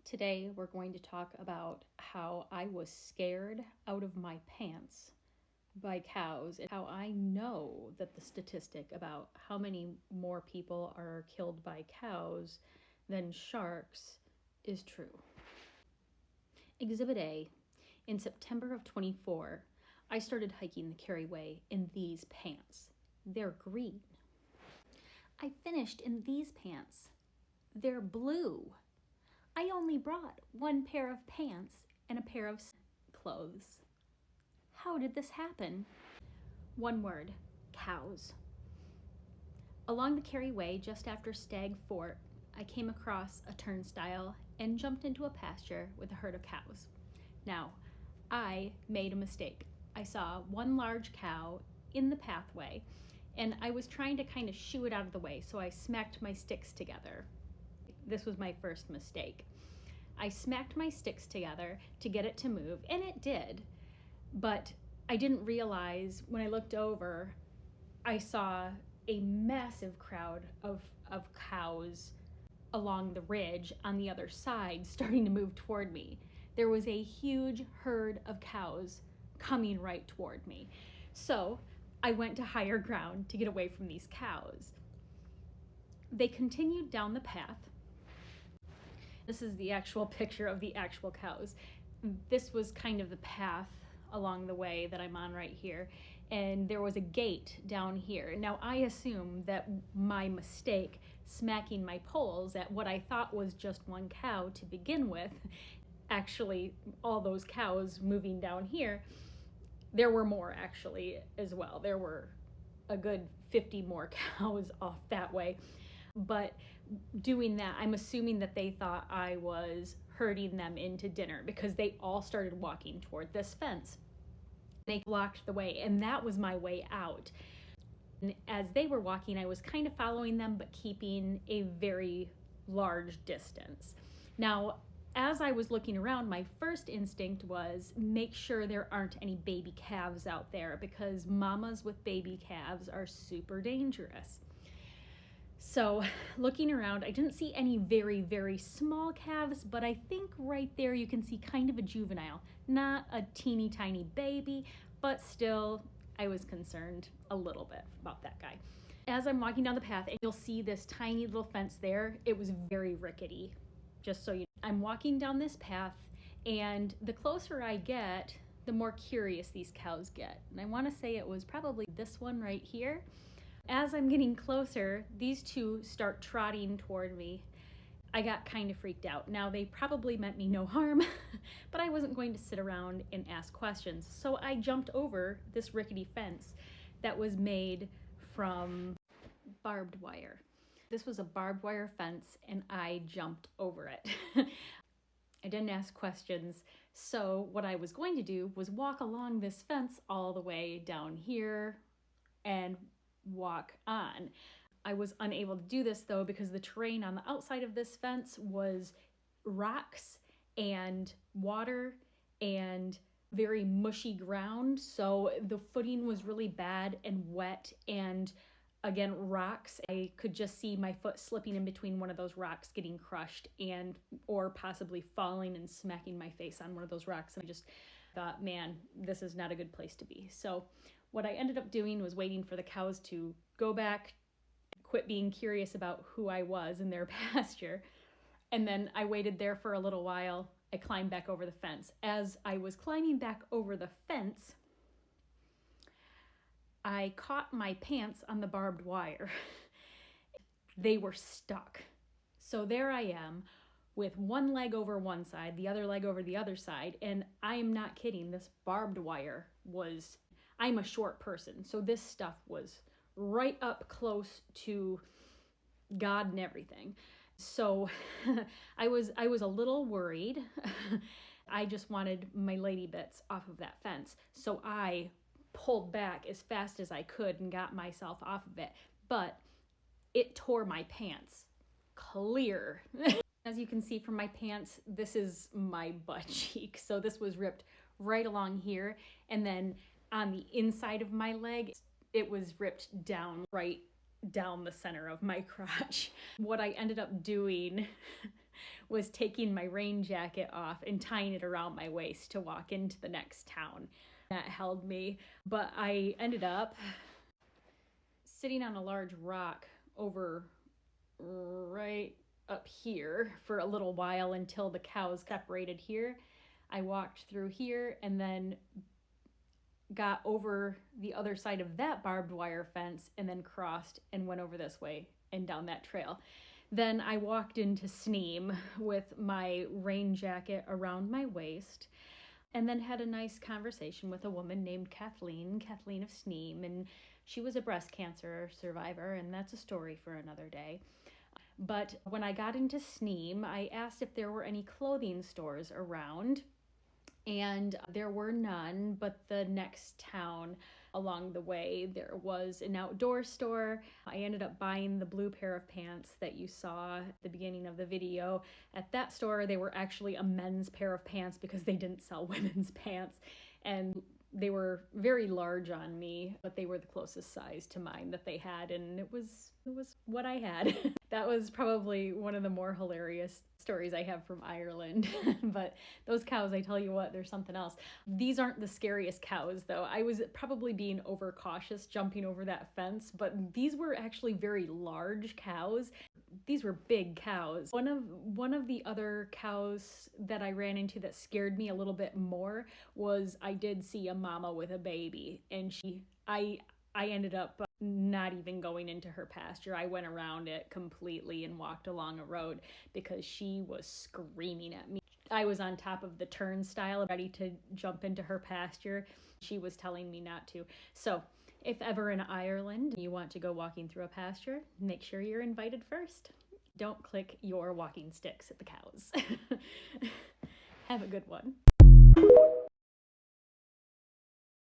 Today we're going to talk about how I was scared out of my pants by cows and how I know that the statistic about how many more people are killed by cows than sharks is true. Exhibit A. In September of 24, I started hiking the Kerry Way in these pants. They're green. I finished in these pants. They're blue. I only brought one pair of pants and a pair of clothes. How did this happen? One word: cows. Along the Kerry Way, just after Stag Fort, I came across a turnstile and jumped into a pasture with a herd of cows. Now, I made a mistake. I saw one large cow in the pathway, and I was trying to kind of shoo it out of the way, so I smacked my sticks together. This was my first mistake. I smacked my sticks together to get it to move, and it did. But I didn't realize when I looked over, I saw a massive crowd of cows along the ridge on the other side starting to move toward me. There was a huge herd of cows coming right toward me. So I went to higher ground to get away from these cows. They continued down the path. This is the actual picture of the actual cows. This was kind of the path along the way that I'm on right here, and there was a gate down here. Now I assume that my mistake smacking my poles at what I thought was just one cow to begin with, actually all those cows moving down here, there were more actually as well. There were a good 50 more cows off that way. But doing that, I'm assuming that they thought I was herding them into dinner because they all started walking toward this fence. They blocked the way, and that was my way out. And as they were walking, I was kind of following them, but keeping a very large distance. Now, as I was looking around, my first instinct was make sure there aren't any baby calves out there, because mamas with baby calves are super dangerous. So looking around, I didn't see any very, very small calves, but I think right there you can see kind of a juvenile, not a teeny tiny baby, but still I was concerned a little bit about that guy. As I'm walking down the path, and you'll see this tiny little fence there, it was very rickety, just so you know. I'm walking down this path, and the closer I get, the more curious these cows get. And I want to say it was probably this one right here. As I'm getting closer, these two start trotting toward me. I got kind of freaked out. Now, they probably meant me no harm, but I wasn't going to sit around and ask questions. So I jumped over this rickety fence that was made from barbed wire. This was a barbed wire fence, and I jumped over it. I didn't ask questions. So what I was going to do was walk along this fence all the way down here and walk on. I was unable to do this though because the terrain on the outside of this fence was rocks and water and very mushy ground, so the footing was really bad and wet, and again, rocks. I could just see my foot slipping in between one of those rocks, getting crushed, and or possibly falling and smacking my face on one of those rocks. And I just thought, man, this is not a good place to be. So what I ended up doing was waiting for the cows to go back, quit being curious about who I was in their pasture, and then I waited there for a little while. I climbed back over the fence. As I was climbing back over the fence, I caught my pants on the barbed wire. They were stuck. So there I am with one leg over one side, the other leg over the other side, and I am not kidding, this barbed wire was, I'm a short person, so this stuff was right up close to God and everything. So I was a little worried. I just wanted my lady bits off of that fence. So I pulled back as fast as I could and got myself off of it. But it tore my pants clear. As you can see from my pants, this is my butt cheek. So this was ripped right along here. And then on the inside of my leg, it was ripped down right down the center of my crotch. What I ended up doing was taking my rain jacket off and tying it around my waist to walk into the next town. That held me, but I ended up sitting on a large rock over right up here for a little while until the cows separated here. I walked through here and then got over the other side of that barbed wire fence and then crossed and went over this way and down that trail. Then I walked into Sneem with my rain jacket around my waist and then had a nice conversation with a woman named Kathleen of Sneem, and she was a breast cancer survivor, and that's a story for another day. But when I got into Sneem, I asked if there were any clothing stores around, and there were none, but the next town along the way, there was an outdoor store. I ended up buying the blue pair of pants that you saw at the beginning of the video. At that store, they were actually a men's pair of pants because they didn't sell women's pants. And they were very large on me, but they were the closest size to mine that they had, and it was what I had. That was probably one of the more hilarious stories I have from Ireland. But those cows, I tell you what, they're something else. These aren't the scariest cows, though. I was probably being overcautious jumping over that fence, but these were actually very large cows. These were big cows. One of the other cows that I ran into that scared me a little bit more was I did see a mama with a baby, and I ended up not even going into her pasture. I went around it completely and walked along a road because she was screaming at me. I was on top of the turnstile ready to jump into her pasture. She was telling me not to. So if ever in Ireland you want to go walking through a pasture, make sure you're invited first. Don't click your walking sticks at the cows. Have a good one.